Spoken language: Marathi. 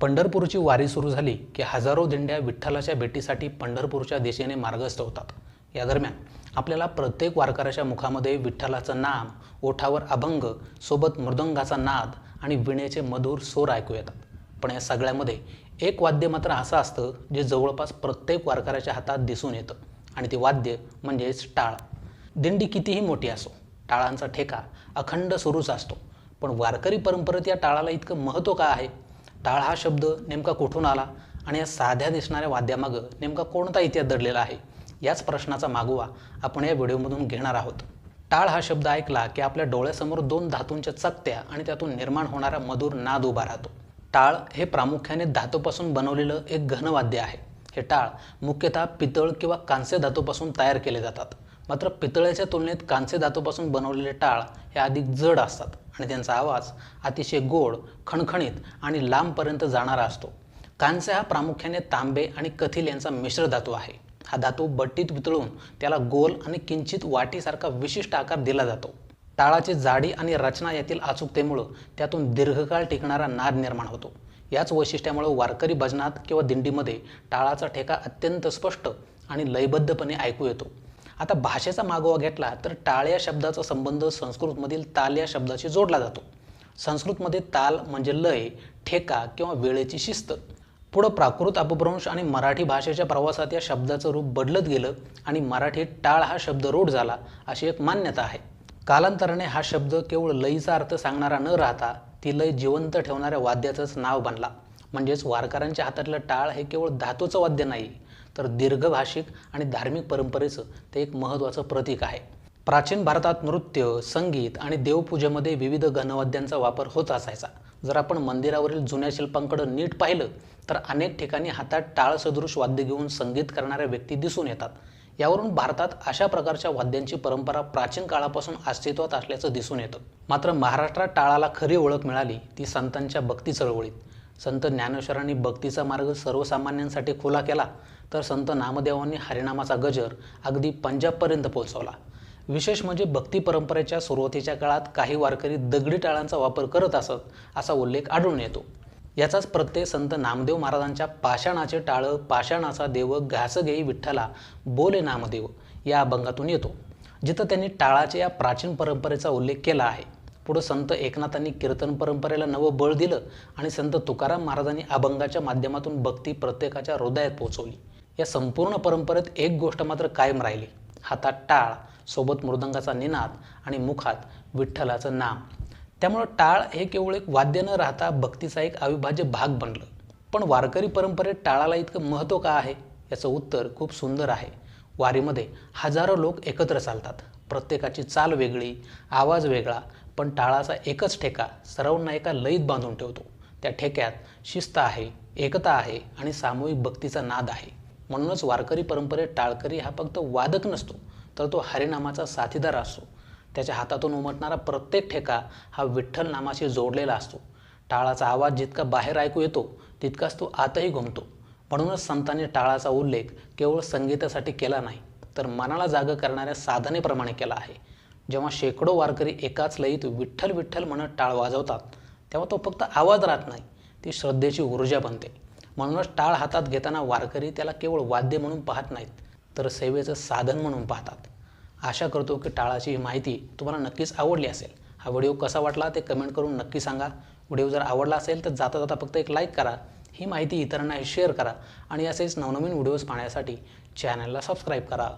पंढरपूरची वारी सुरू झाली की हजारो दिंड्या विठ्ठलाच्या भेटीसाठी पंढरपूरच्या दिशेने मार्गस्थ होतात। या दरम्यान आपल्याला प्रत्येक वारकऱ्याच्या मुखामध्ये विठ्ठलाचं नाम, ओठावर अभंग, सोबत मृदंगाचा नाद आणि वीणेचे मधुर सूर ऐकू येतात। पण या सगळ्यामध्ये एक वाद्य मात्र असं असतं जे जवळपास प्रत्येक वारकऱ्याच्या हातात दिसून येतं, आणि ते वाद्य म्हणजेच टाळ। दिंडी कितीही मोठी असो, टाळांचा ठेका अखंड सुरूच असतो। पण वारकरी परंपरेत या टाळाला इतकं महत्त्व का आहे? टाळ हा शब्द नेमका कुठून आला आणि या साध्या दिसणाऱ्या वाद्यामागं नेमका कोणता इतिहास दडलेला आहे, याच प्रश्नाचा मागोवा आपण या व्हिडिओमधून घेणार आहोत। टाळ हा शब्द ऐकला की आपल्या डोळ्यासमोर दोन धातूंच्या चकत्या आणि त्यातून निर्माण होणारा मधुर नाद उभा राहतो। टाळ हे प्रामुख्याने धातूपासून बनवलेलं एक घनवाद्य आहे। हे टाळ मुख्यतः पितळ किंवा कांस्य धातूपासून तयार केले जातात। मात्र पितळ्याच्या तुलनेत कांस्य धातूपासून बनवलेले टाळ हे अधिक जड असतात आणि त्यांचा आवाज अतिशय गोड, खणखणीत आणि लांबपर्यंत जाणारा असतो। कांस्य हा प्रामुख्याने तांबे आणि कथिल यांचा मिश्र धातू आहे। हा धातू भट्टीत वितळून त्याला गोल आणि किंचित वाटीसारखा विशिष्ट आकार दिला जातो। टाळाची जाडी आणि रचना यातील अचूकतेमुळे त्यातून दीर्घकाळ टिकणारा नाद निर्माण होतो। याच वैशिष्ट्यामुळे वारकरी भजनात किंवा दिंडीमध्ये टाळाचा ठेका अत्यंत स्पष्ट आणि लयबद्धपणे ऐकू येतो। आता भाषेचा मागोवा घेतला तर टाळ या शब्दाचा संबंध संस्कृतमधील ताल या शब्दाशी जोडला जातो। संस्कृतमध्ये ताल म्हणजे लय, ठेका किंवा वेळेची शिस्त। पुढं प्राकृत अपभ्रंश आणि मराठी भाषेच्या प्रवासात या शब्दाचं रूप बदलत गेलं आणि मराठीत टाळ हा शब्द रूढ झाला, अशी एक मान्यता आहे। कालांतराने हा शब्द केवळ लयीचा अर्थ सांगणारा न राहता ती लय जिवंत ठेवणाऱ्या वाद्याचंच नाव बनला। म्हणजेच वारकऱ्यांच्या हातातलं टाळ हे केवळ धातूचं वाद्य नाही, तर दीर्घभाषिक आणि धार्मिक परंपरेचं ते एक महत्त्वाचं प्रतीक आहे। प्राचीन भारतात नृत्य, संगीत आणि देवपूजेमध्ये विविध घनवाद्यांचा वापर होत असायचा। जर आपण मंदिरावरील जुन्या शिल्पांकडे नीट पाहिलं तर अनेक ठिकाणी हातात टाळ सदृश वाद्य घेऊन संगीत करणाऱ्या व्यक्ती दिसून येतात। यावरून भारतात अशा प्रकारच्या वाद्यांची परंपरा प्राचीन काळापासून अस्तित्वात असल्याचं दिसून येतं। मात्र महाराष्ट्रात टाळाला खरी ओळख मिळाली ती संतांच्या भक्ती चळवळीत। संत ज्ञानेश्वरांनी भक्तीचा मार्ग सर्वसामान्यांसाठी खुला केला, तर संत नामदेवांनी हरिनामाचा गजर अगदी पंजाबपर्यंत पोहोचवला। विशेष म्हणजे भक्ती परंपरेच्या सुरुवातीच्या काळात काही वारकरी दगडी टाळांचा वापर करत असत, असा उल्लेख आढळून येतो। याचाच प्रत्यय संत नामदेव महाराजांच्या पाषाणाचे टाळं पाषाणाचा देव घास घेई विठ्ठला बोले नामदेव या अभंगातून येतो, जिथं त्यांनी टाळाच्या या प्राचीन परंपरेचा उल्लेख केला आहे। पुढं संत एकनाथांनी कीर्तन परंपरेला नवं बळ दिलं आणि संत तुकाराम महाराजांनी अभंगाच्या माध्यमातून भक्ती प्रत्येकाच्या हृदयात पोहोचवली। या संपूर्ण परंपरेत एक गोष्ट मात्र कायम राहिली, हातात टाळ, सोबत मृदंगाचा निनाद आणि मुखात विठ्ठलाचं नाम। त्यामुळं टाळ हे केवळ एक वाद्य न राहता भक्तीचा एक अविभाज्य भाग बनलं। पण वारकरी परंपरेत टाळाला इतकं महत्त्व का आहे, याचं उत्तर खूप सुंदर आहे। वारीमध्ये हजारो लोक एकत्र चालतात, प्रत्येकाची चाल वेगळी, आवाज वेगळा, पण टाळाचा एकच ठेका सर्वांना एका लयीत बांधून ठेवतो। त्या ठेक्यात शिस्त आहे, एकता आहे आणि सामूहिक भक्तीचा नाद आहे। म्हणूनच वारकरी परंपरेत टाळकरी हा फक्त वादक नसतो, तर तो हरिनामाचा साथीदार असतो। त्याच्या हातातून उमटणारा प्रत्येक ठेका हा विठ्ठल नामाशी जोडलेला असतो। टाळाचा आवाज जितका बाहेर ऐकू येतो तितकाच तो आतही घुमतो। म्हणूनच संतांनी टाळाचा उल्लेख केवळ संगीतासाठी केला नाही, तर मनाला जागं करणाऱ्या साधनेप्रमाणे केला आहे। जेव्हा शेकडो वारकरी एकाच लयीत विठ्ठल विठ्ठल म्हणत टाळ वाजवतात, तेव्हा तो फक्त आवाज राहत नाही, ती श्रद्धेची ऊर्जा बनते। म्हणूनच टाळ हातात घेताना वारकरी त्याला केवळ वाद्य म्हणून पाहत नाहीत, तर सेवेचं साधन म्हणून पाहतात। आशा करतो की टाळाची ही माहिती तुम्हाला नक्कीच आवडली असेल। हा व्हिडिओ कसा वाटला ते कमेंट करून नक्की सांगा। व्हिडिओ जर आवडला असेल तर जाता जाता फक्त एक लाईक करा, ही माहिती इतरांनाही शेअर करा आणि असेच नवनवीन व्हिडिओज पाहण्यासाठी चॅनलला सबस्क्राईब करा।